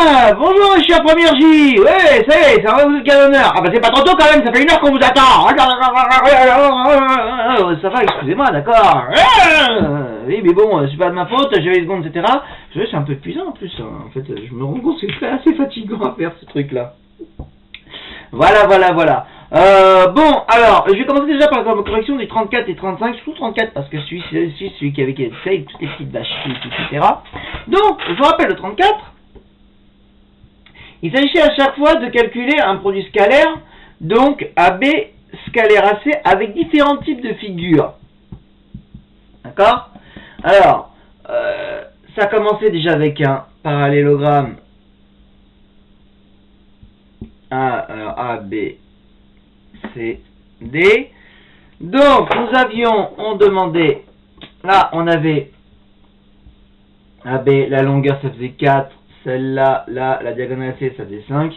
Ah, bonjour, je suis à première J. Ouais, ça y est, ça va, vous êtes quel honneur? Ah bah c'est pas trop tôt quand même, ça fait 1 heure qu'on vous attend. Ça va, excusez-moi, d'accord. Oui, mais bon, c'est pas de ma faute, j'avais les secondes, etc. C'est un peu épuisant en plus. En fait, je me rends compte que c'est assez fatigant à faire ce truc-là. Voilà. Bon, alors, je vais commencer déjà par la correction des 34 et 35, surtout 34 parce que celui qui avait fait avec toutes les petites vaches, etc. Donc, je vous rappelle le 34. Il s'agissait à chaque fois de calculer un produit scalaire, donc AB scalaire AC, avec différents types de figures. D'accord? Alors, ça commençait déjà avec un parallélogramme A, B, C, D. Donc, on demandait, là, on avait AB, la longueur, ça faisait 4. Celle-là, la diagonale C, ça faisait 5.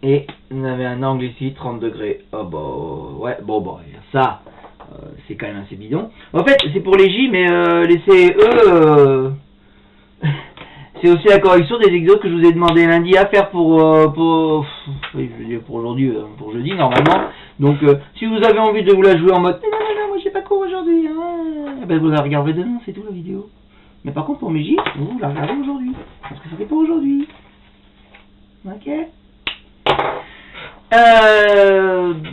Et on avait un angle ici, 30 degrés. Oh bah, ouais, bon, ça, c'est quand même assez bidon. En fait, c'est pour les J, mais les CE, c'est aussi la correction des exos que je vous ai demandé lundi à faire pour aujourd'hui, pour jeudi, normalement. Donc, si vous avez envie de vous la jouer en mode, non, moi j'ai pas cours aujourd'hui, hein, ben vous la regardez demain, c'est tout la vidéo. Mais par contre, pour mes J, vous la regardez aujourd'hui. Parce que c'était pas aujourd'hui. Ok.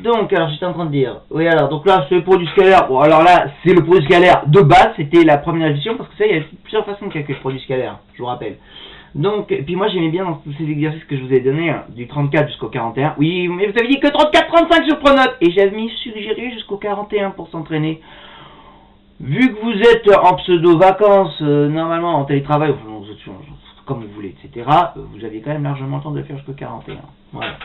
Donc, alors j'étais en train de dire. Oui, alors, donc là, c'est le produit scalaire. Bon, alors là, c'est le produit scalaire de base. C'était la première édition. Parce que ça, il y a plusieurs façons de calculer le produit scalaire. Je vous rappelle. Donc, et puis moi, j'aimais bien dans tous ces exercices que je vous ai donnés, du 34 jusqu'au 41. Oui, mais vous avez dit que 34, 35 sur Pronote. Et j'avais mis suggéré jusqu'au 41 pour s'entraîner. Vu que vous êtes en pseudo-vacances, normalement en télétravail, comme vous voulez, etc., vous aviez quand même largement le temps de le faire jusqu'au 41. Voilà.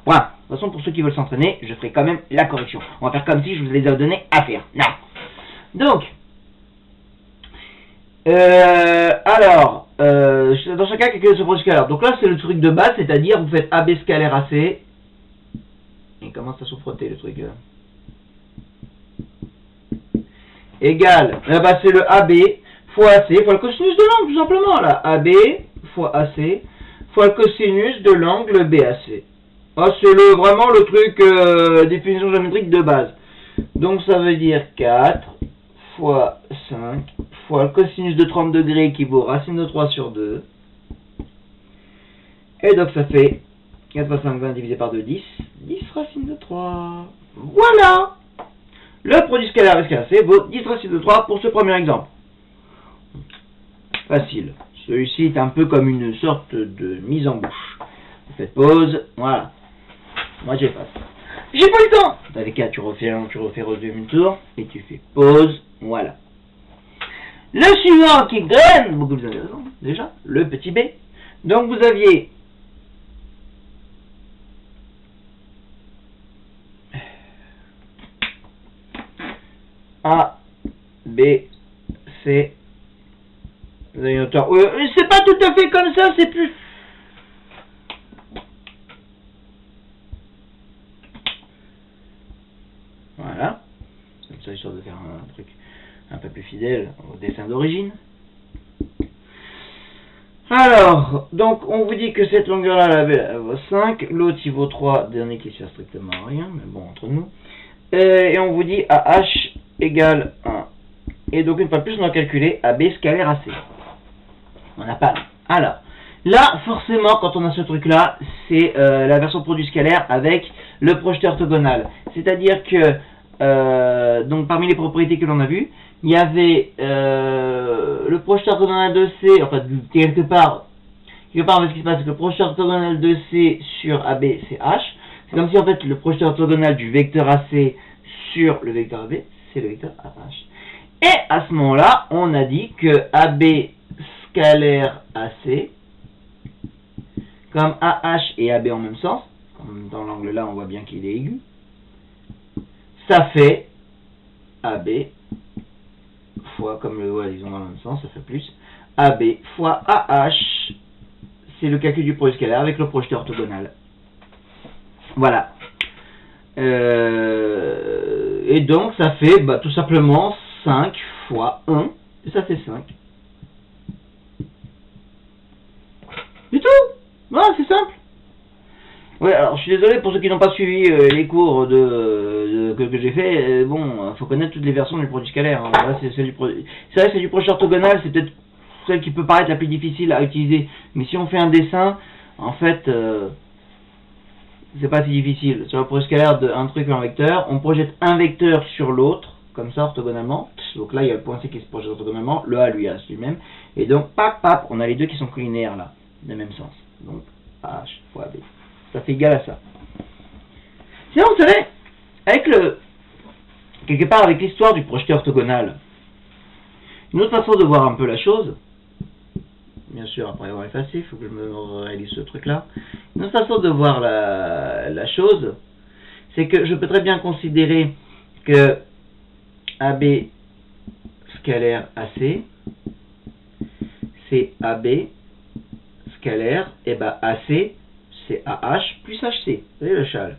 Voilà. De toute façon, pour ceux qui veulent s'entraîner, je ferai quand même la correction. On va faire comme si je vous les avais donnés à faire. Non. Donc, alors, dans chacun, calculer ce produit scalaire. Donc là, c'est le truc de base, c'est-à-dire vous faites AB scalaire AC. Il commence à se frotter le truc. Égale, c'est le AB fois AC fois le cosinus de l'angle, tout simplement, là. AB fois AC fois le cosinus de l'angle BAC. Ah, c'est vraiment le truc, définition géométrique de base. Donc, ça veut dire 4 fois 5 fois le cosinus de 30 degrés équivaut racine de 3 sur 2. Et donc, ça fait 4 fois 5, 20 divisé par 2, 10. 10 racine de 3. Voilà! Le produit scalaire avec AC vaut 10 racine de 3 pour ce premier exemple. Facile. Celui-ci est un peu comme une sorte de mise en bouche. Vous faites pause, voilà. Moi j'efface. J'ai pas le temps. Dans les cas, tu refais le demi-tour et tu fais pause, voilà. Le suivant qui donne beaucoup plus intéressant, déjà, le petit b. Donc vous aviez A, B, C. Vous avez une hauteur. C'est pas tout à fait comme ça, c'est plus. Voilà. C'est ça, histoire de faire un truc un peu plus fidèle au dessin d'origine. Alors, donc on vous dit que cette longueur-là, elle vaut 5, l'autre il vaut 3, dernier qui sert strictement à rien, mais bon, entre nous. Et on vous dit AH égale 1. Et donc une fois de plus, on va calculer AB scalaire AC. On n'a pas. Alors, là, forcément, quand on a ce truc-là, c'est la version produit scalaire avec le projeté orthogonal. C'est-à-dire que, donc parmi les propriétés que l'on a vues, il y avait le projeté orthogonal de C, enfin, quelque part, ce qui se passe, c'est que le projeté orthogonal de C sur AB, c'est H. C'est comme si, en fait, le projeté orthogonal du vecteur AC sur le vecteur AB, c'est le vecteur AH. Et à ce moment-là, on a dit que AB scalaire AC, comme AH et AB en même sens, comme dans l'angle là, on voit bien qu'il est aigu, ça fait AB fois, comme le voit, ils ont dans le même sens, ça fait plus, AB fois AH, c'est le calcul du produit scalaire avec le projeté orthogonal. Voilà. Et donc, ça fait tout simplement 5 fois 1, et ça fait 5. Alors, je suis désolé pour ceux qui n'ont pas suivi les cours que j'ai fait. Bon, faut connaître toutes les versions du produit scalaire. Hein. Là, c'est du produit. C'est vrai, c'est du projet orthogonal. C'est peut-être celle qui peut paraître la plus difficile à utiliser. Mais si on fait un dessin, en fait, c'est pas si difficile. Sur le projet scalaire d'un truc en vecteur, on projette un vecteur sur l'autre, comme ça, orthogonalement. Donc là, il y a le point C qui se projette orthogonalement, le A, lui, A lui-même. Et donc, pap, on a les deux qui sont collinaires là, dans le même sens. Donc, H fois B. Ça fait égal à ça. Sinon, vous savez, avec quelque part avec l'histoire du projeté orthogonal, une autre façon de voir un peu la chose, bien sûr, après avoir effacé, il faut que je me réalise ce truc-là. Une autre façon de voir la chose, c'est que je peux très bien considérer que AB scalaire AC, c'est AB scalaire, et ben AC, c'est AH plus HC. Vous voyez le châle.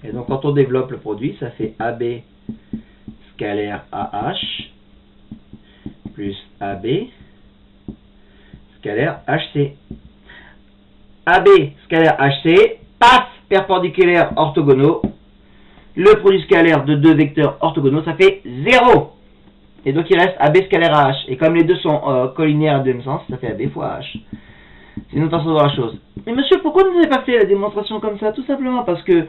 Et donc quand on développe le produit, ça fait AB scalaire AH plus AB scalaire HC. AB scalaire HC passe perpendiculaire orthogonaux. Le produit scalaire de deux vecteurs orthogonaux, ça fait 0. Et donc il reste AB scalaire AH. Et comme les deux sont collinaires de même sens, ça fait AB fois AH. C'est une autre façon de voir la chose. Mais monsieur, pourquoi vous n'avez pas fait la démonstration comme ça? Tout simplement parce que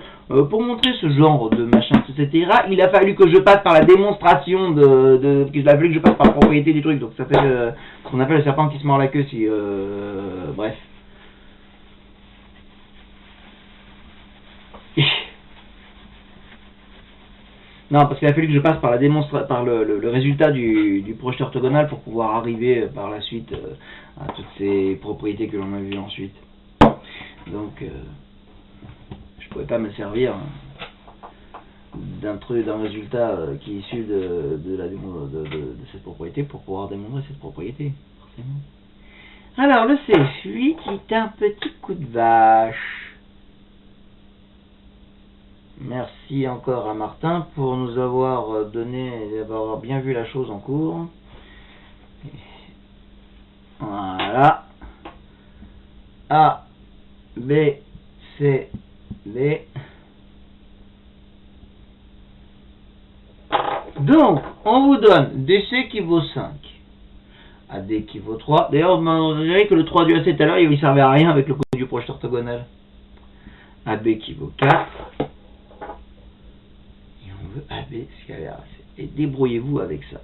pour montrer ce genre de machin, etc., il a fallu que je passe par la démonstration il a fallu que je passe par la propriété du truc. Donc ça fait ce qu'on appelle le serpent qui se mord la queue. Si, bref. Non, parce qu'il a fallu que je passe par le résultat du projet orthogonal pour pouvoir arriver par la suite à toutes ces propriétés que l'on a vues ensuite. Donc, je pouvais pas me servir d'un résultat qui est issu de cette propriété pour pouvoir démontrer cette propriété, forcément. Alors, le C8 est un petit coup de vache. Merci encore à Martin pour nous avoir donné, d'avoir bien vu la chose en cours. Voilà. A, B, C, D. Donc, on vous donne DC qui vaut 5. AD qui vaut 3. D'ailleurs, vous dirait que le 3 du AC tout à l'heure, il ne servait à rien avec le coup du projet orthogonal. AB qui vaut 4. AB scalaire AC. Et débrouillez-vous avec ça.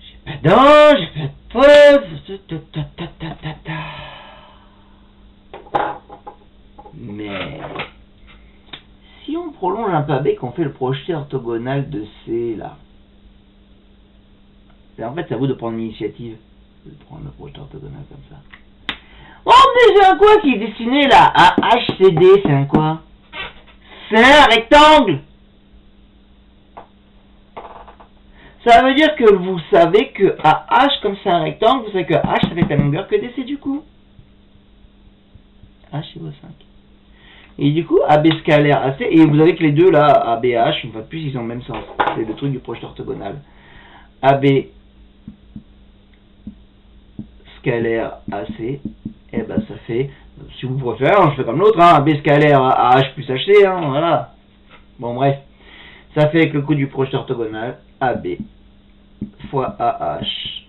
J'ai pas d'ange, j'ai pas de pause. Mais si on prolonge un peu AB, qu'on fait le projeté orthogonal de C là. Et en fait, c'est à vous de prendre l'initiative. De prendre le projeté orthogonal comme ça. Oh, mais c'est un quoi qui est dessiné là? À HCD, c'est un quoi? C'est un rectangle. Ça veut dire que vous savez que à H, comme c'est un rectangle, vous savez que H, ça fait la longueur que DC du coup. H, il vaut 5. Et du coup, AB scalaire AC, et vous avez que les deux là, AB et H, une fois de plus, ils ont le même sens. C'est le truc du projet orthogonal. AB scalaire AC, et ben ça fait, si vous préférez, je fais comme l'autre, hein, AB scalaire à H plus HC, hein, voilà. Bon, bref. Ça fait avec le coup du projet orthogonal, AB fois AH.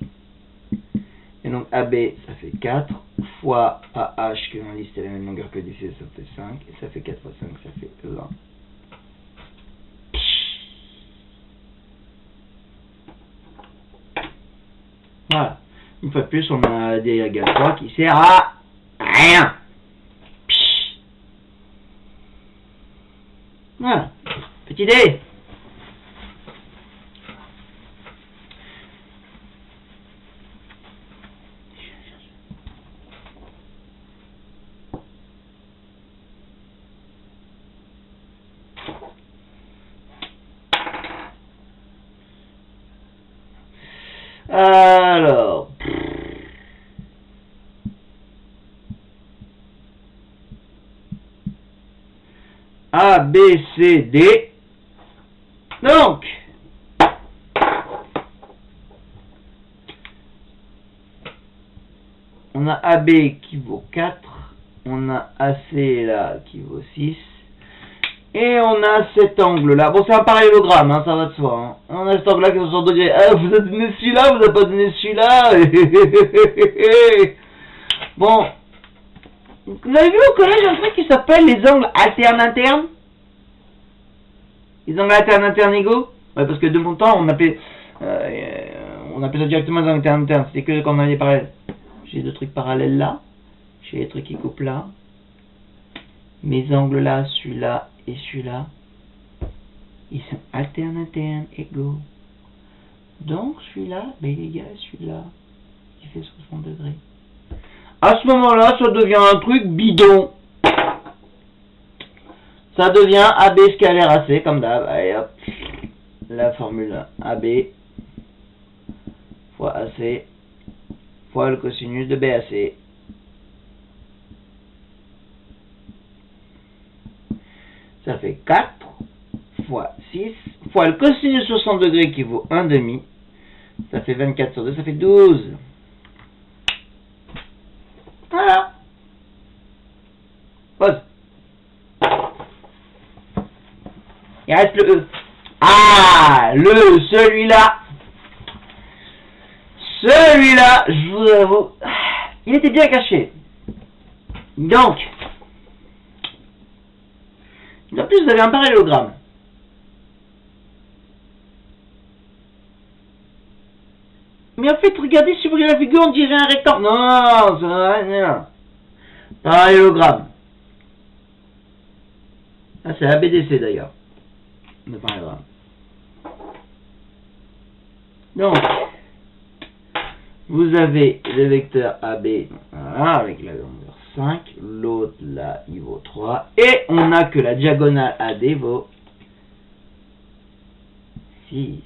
Et donc AB, ça fait 4, fois AH, que dans la liste, c'est la même longueur que DC, ça fait 5, et ça fait 4 fois 5, ça fait 20. Voilà. Une fois de plus, on a D égale 3 qui sert à rien. Voilà. Petit D. Alors, A, B, C, D. Donc, on a AB qui vaut 4, on a AC là qui vaut 6, et on a cet angle là. Bon, c'est un parallélogramme, hein, ça va de soi. Hein. On a cet angle là qui est 60 degrés. Ah, vous avez donné celui-là, vous n'avez pas donné celui-là. Bon, vous avez vu au collège un truc qui s'appelle les angles alternes-internes? Les angles alternes-internes égaux? Ouais, parce que de mon temps, on appelait ça directement les angles alternes-internes. C'était que quand on avait des parallèles. J'ai deux trucs parallèles là. J'ai des trucs qui coupent là. Mes angles là, celui-là et celui-là, ils sont alternes-internes égaux. Donc celui-là, ben, il est égal à celui-là, qui fait 60 degrés. À ce moment-là, ça devient un truc bidon. Ça devient AB scalaire AC, comme d'hab. Allez hop, la formule AB fois AC fois le cosinus de BAC. Ça fait 4 fois 6 fois le cosinus de 60 degrés qui vaut 1,5. Ça fait 24 sur 2, ça fait 12. Voilà. Pause. Il reste le E. Ah, celui-là. Celui-là, je vous avoue, il était bien caché. Donc, en plus, vous avez un parallélogramme. Mais en fait, regardez, si vous regardez la figure, on dirait un rectangle. Non, ça rien. Parallélogramme. Ah, c'est ABDC d'ailleurs. Le parallélogramme. Donc, vous avez le vecteur AB, voilà, avec la longueur 5, l'autre là il vaut 3, et on a que la diagonale AD vaut 6.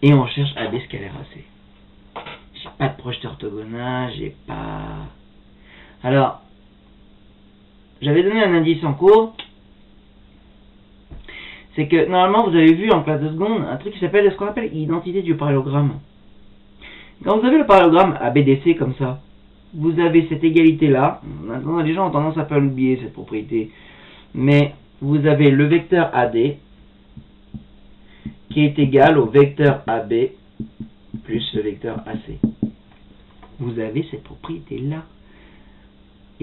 Et on cherche AB scalaire AC. J'ai pas de projeteur orthogonal, j'ai pas... Alors, j'avais donné un indice en cours, c'est que normalement vous avez vu en classe de seconde un truc qui s'appelle ce qu'on appelle identité du parallélogramme. Quand vous avez le parallélogramme ABDC comme ça, vous avez cette égalité là. Maintenant les gens ont tendance à pas l'oublier cette propriété, mais vous avez le vecteur AD qui est égal au vecteur AB plus le vecteur AC. Vous avez cette propriété là.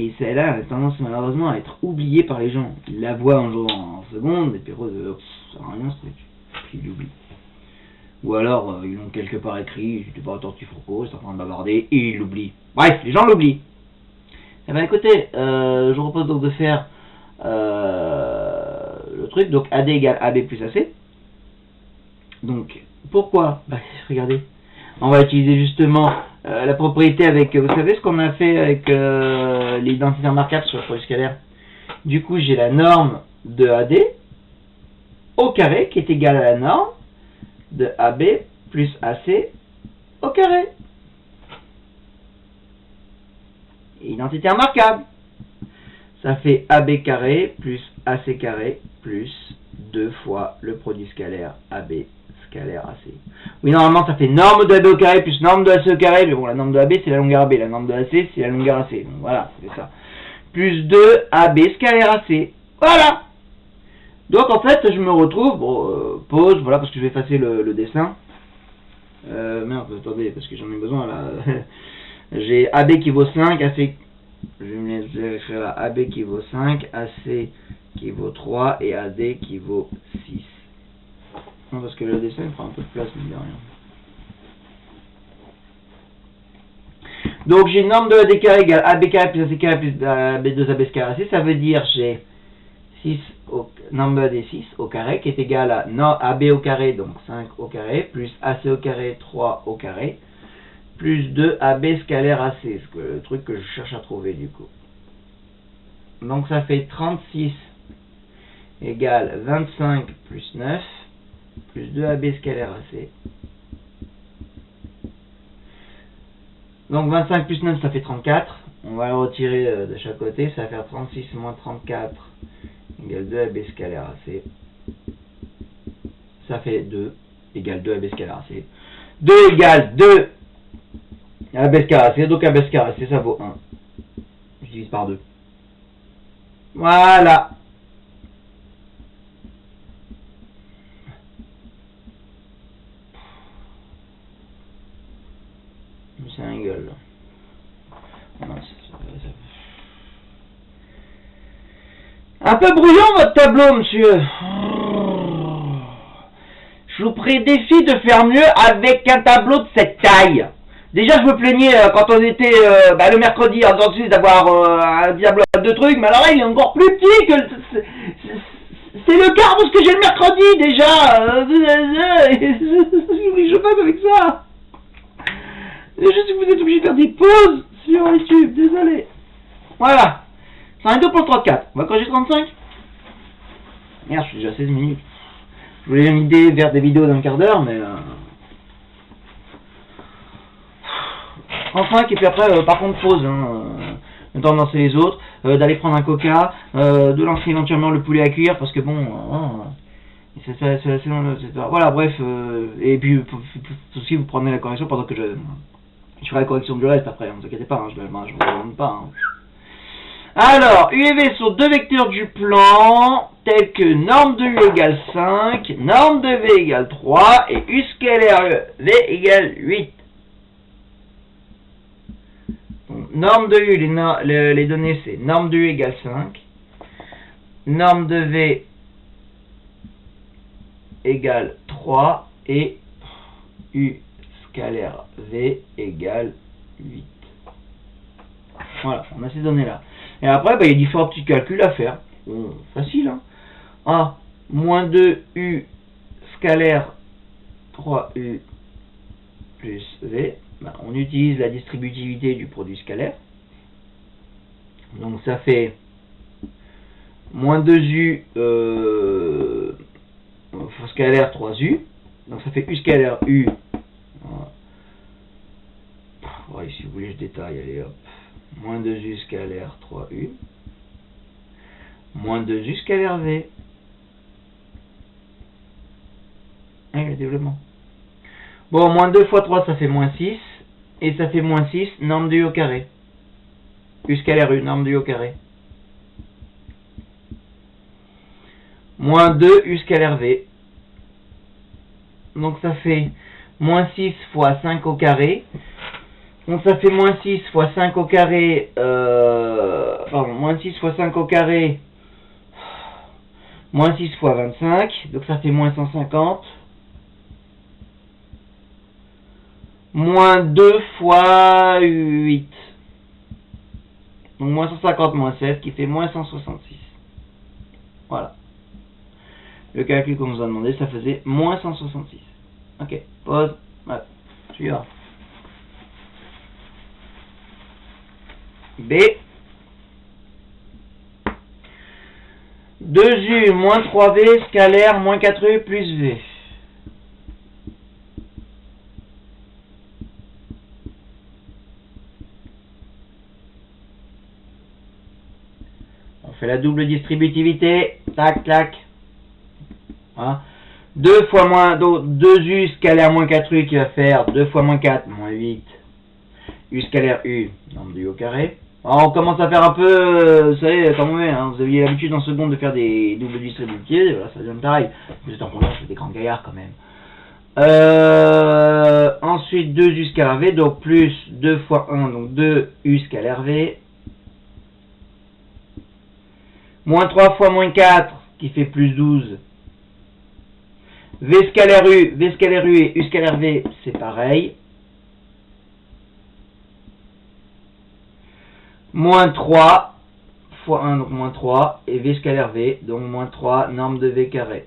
Et celle-là a tendance malheureusement à être oubliée par les gens. Ils la voient un jour en seconde, et puis ça n'a rien ce truc. Puis ils l'oublient. Ou alors, ils l'ont quelque part écrit, j'étais pas à Tortifruco, ils sont en train de bavarder, et ils l'oublient. Bref, les gens l'oublient. Eh bien écoutez, je vous propose donc de faire le truc, donc AD égale AB plus AC. Donc, pourquoi? Bah, regardez, on va utiliser justement la propriété avec, vous savez ce qu'on a fait avec l'identité remarquable sur le produit scalaire. Du coup, j'ai la norme de AD au carré qui est égale à la norme de AB plus AC au carré. Identité remarquable. Ça fait AB carré plus AC carré plus 2 fois le produit scalaire AB scalaire AC. Oui, normalement, ça fait norme de AB au carré plus norme de AC au carré, mais bon, la norme de AB, c'est la longueur AB, la norme de AC, c'est la longueur AC. Donc voilà, c'est ça. Plus 2 AB scalaire AC. Voilà. Donc en fait, je me retrouve, bon, pause, voilà, parce que je vais effacer le dessin. Merde, attendez, parce que j'en ai besoin là. J'ai AB qui vaut 5, AC, je vais écrire là, AB qui vaut 5, AC qui vaut 3 et AD qui vaut 6. Non, parce que le dessin il prend un peu de place, mais de rien. Donc j'ai une norme de AD carré égale AB carré plus AC carré plus AB2 AB carré AC, ça veut dire j'ai 6 norme de AD 6 au carré qui est égal à AB au carré, donc 5 au carré, plus AC au carré 3 au carré, plus 2 AB scalaire AC, c'est le truc que je cherche à trouver du coup. Donc ça fait 36 égale 25 plus 9 plus 2 AB scalaire AC. Donc 25 plus 9 ça fait 34. On va le retirer de chaque côté, ça va faire 36 moins 34 égale 2 AB scalaire AC. Ça fait 2 égale 2 AB scalaire AC. 2 égale 2 La base carrée, donc la base carrée, ça vaut 1. Je divise par 2. Voilà. C'est un gueule. Un peu brouillon votre tableau, monsieur. Je vous prie défi de faire mieux avec un tableau de cette taille. Déjà, je me plaignais quand on était le mercredi en dentiste d'avoir un diable de trucs, mais alors là, il est encore plus petit que... C'est le quart de ce que j'ai le mercredi, déjà. Je passe avec ça. Je sais que vous êtes obligé de faire des pauses sur YouTube, désolé. Voilà. C'est un 2 pour le 34. On va corriger 35. Merde, je suis déjà à 16 minutes. Je voulais une idée vers des vidéos d'un quart d'heure, mais... 35 et puis après, par contre, pause. Le temps de lancer les autres, d'aller prendre un coca, de lancer éventuellement le poulet à cuire, parce que bon... c'est voilà, bref. Et puis, aussi, vous prenez la correction pendant que je ferai la correction du reste après, ne vous inquiétez pas, je ne vous demande pas. Alors, U et V sont deux vecteurs du plan, tels que norme de U égale 5, norme de V égale 3, et U scalaire V égale 8. Donc, norme de U, les données c'est norme de U égale 5, norme de V égale 3, et U scalaire V égale 8. Voilà, on a ces données-là. Et après, il y a différents petits calculs à faire. Facile, hein. A, moins 2U scalaire 3U plus V. On utilise la distributivité du produit scalaire. Donc ça fait moins 2U scalaire 3U. Donc ça fait U scalaire U. Ouais, si vous voulez, je détaille, allez hop. Moins 2U scalaire 3U. Moins 2U scalaire V. Et le développement. Bon, moins 2 fois 3, ça fait moins 6. Et ça fait moins 6, norme de U au carré. U scalaire U, norme de U au carré. Moins 2 U scalaire V. Donc ça fait moins 6 fois 5 au carré. Donc ça fait moins 6 fois 5 au carré, moins 6 fois 5 au carré, moins 6 fois 25, donc ça fait moins 150, moins 2 fois 8, donc moins 150 moins 7 qui fait moins 166. Voilà. Le calcul qu'on nous a demandé, ça faisait moins 166. Ok, pause, ouais, suivant. B. 2U moins 3V scalaire moins 4U plus V. On fait la double distributivité. Tac, tac. Hein. 2 fois moins 2U scalaire moins 4U qui va faire 2 fois moins 4 moins 8. U scalaire U, norme de U au carré. Alors on commence à faire un peu, vous savez, quand même, hein, vous aviez l'habitude en seconde de faire des doubles distributifs, voilà, ça devient pareil. Vous êtes en première, c'est des grands gaillards quand même. Ensuite 2U scalaire V, donc plus 2 fois 1, donc 2U scalaire V. Moins 3 fois moins 4, qui fait plus 12. V scalaire U et U scalaire V, c'est pareil. Moins 3 fois 1, donc moins 3, et V scalaire V, donc moins 3, norme de V carré.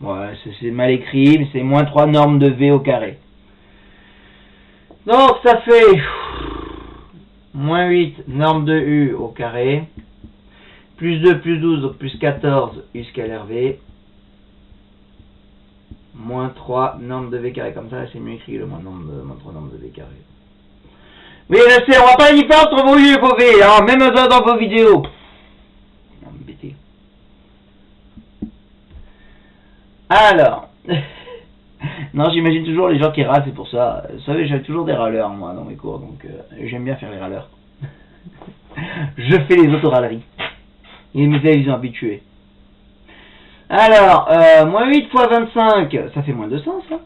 Ouais, c'est mal écrit, mais c'est moins 3, norme de V au carré. Donc ça fait moins 8, norme de U au carré, plus 2, plus 12, donc plus 14, U scalaire V, moins 3, norme de V carré. Comme ça, c'est mieux écrit, le moins 3, norme de V carré. Oui, je sais, on va pas la différence entre vos U et vos V, hein, même dans vos vidéos. Non, m'embêter. Alors, Non, j'imagine toujours les gens qui râlent, c'est pour ça. Vous savez, j'avais toujours des râleurs, moi, dans mes cours, donc j'aime bien faire les râleurs. Je fais les autorâleries. Et mes élèves, ils sont habitués. Alors, moins 8 fois 25, ça fait moins 200, ça.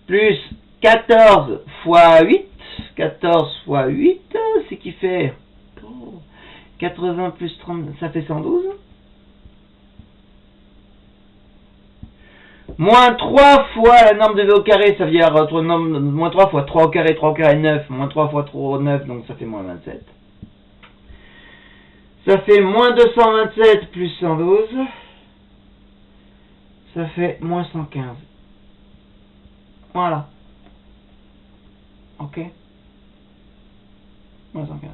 Plus 14 fois 8. 14 fois 8, c'est qui fait 80 plus 30, ça fait 112. Moins 3 fois la norme de V au carré, ça veut dire moins 3 fois 3 au carré, 9, moins 3 fois 3, 9, donc ça fait moins 27. Ça fait moins 227 plus 112. Ça fait moins 115. Voilà. Ok. Moins 115.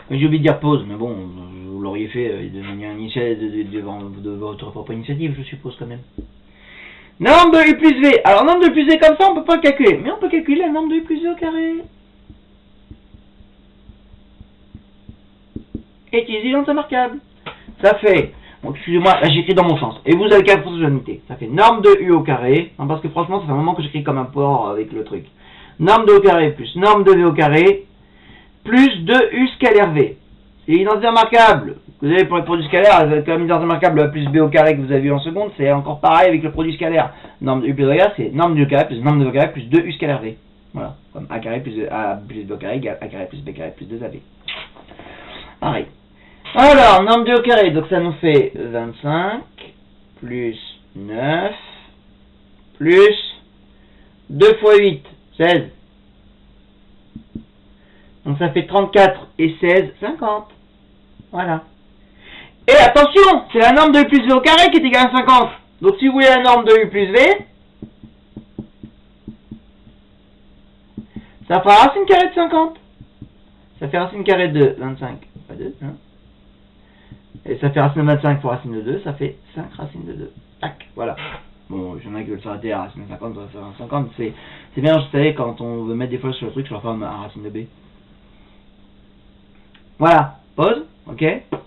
J'ai oublié de dire pause, mais bon, vous l'auriez fait de manière initiale, de votre propre initiative, je suppose quand même. Norme de U plus V. Alors, norme de U plus V comme ça, on peut pas le calculer. Mais on peut calculer la norme de U plus V au carré. Et utiliser l'onde remarquable. Ça fait, bon, excusez-moi, là j'écris dans mon sens. Et vous avez qu'à fonctionnalité. Ça fait norme de U au carré. Non, parce que franchement, ça fait un moment que j'écris comme un porc avec le truc. Norme de U au carré plus norme de V au carré plus 2U scalaire V. C'est l'identité remarquable. Vous avez pour le produit scalaire, comme l'identité remarquable plus B au carré que vous avez vu en seconde, c'est encore pareil avec le produit scalaire. Norme de U plus V au carré, c'est norme de U au carré plus norme de V au carré plus 2U scalaire V. Voilà. Comme A carré plus A plus B au carré égale A carré plus B carré plus 2AB. Pareil. Alors, norme de U au carré, donc ça nous fait 25 plus 9 plus 2 fois 8, 16. Donc ça fait 34 et 16, 50. Voilà. Et attention, c'est la norme de U plus V au carré qui est égale à 50. Donc si vous voulez la norme de U plus V, ça fera racine carrée de 50. Ça fait racine carrée de 25, pas 2, hein. Et ça fait racine de 25 fois racine de 2, ça fait 5 racines de 2. Tac, voilà. Bon, il y en a qui veulent s'arrêter à racine de 50, 50, c'est bien, je savais, quand on veut mettre des fois sur le truc, je leur fais un racine de B. Voilà, pause, ok.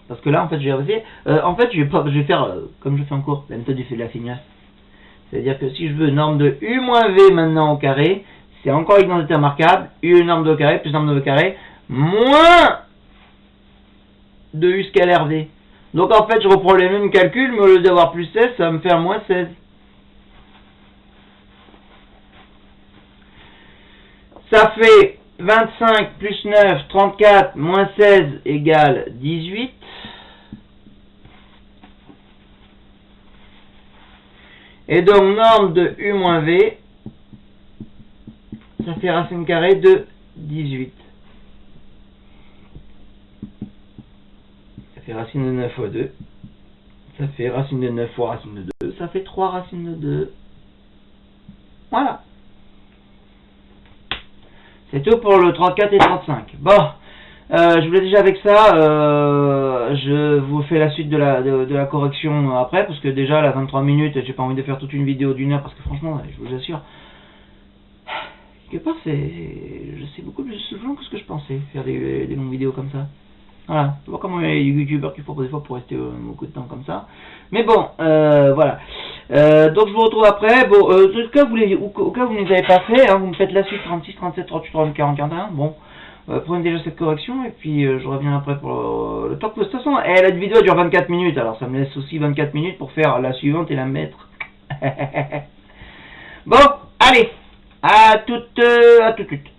Parce que là, en fait, je vais faire, comme je fais en cours, la méthode du fait de la fignasse. C'est-à-dire que si je veux norme de U moins V maintenant au carré, c'est encore identité remarquable, U norme de au carré plus norme de V au carré, moins de U scalaire V. Donc en fait, je reprends les mêmes calculs, mais au lieu d'avoir plus 16, ça va me faire moins 16. Ça fait 25 plus 9, 34, moins 16 égale 18. Et donc, norme de U moins V, ça fait racine carrée de 18. Ça fait racine de 9 fois 2. Ça fait racine de 9 fois racine de 2. Ça fait 3 racines de 2. Voilà. C'est tout pour le 34 et 35. Bon, je vous l'ai déjà avec ça. Je vous fais la suite de la correction après, parce que déjà, là, 23 minutes, j'ai pas envie de faire toute une vidéo d'1 heure, parce que franchement, je vous assure, quelque part, je sais beaucoup plus souvent que ce que je pensais, faire des longues vidéos comme ça. Voilà, je vois comment il y a des youtubeurs qui font des fois pour rester beaucoup de temps comme ça. Mais bon, voilà. Donc je vous retrouve après. Bon, au cas où vous ne les avez pas fait, hein, vous me faites la suite 36, 37, 38, 39, 40, 41. Bon, prenez déjà cette correction et puis je reviens après pour le temps. De toute façon, la vidéo dure 24 minutes, alors ça me laisse aussi 24 minutes pour faire la suivante et la mettre. Bon, allez, à tout de suite.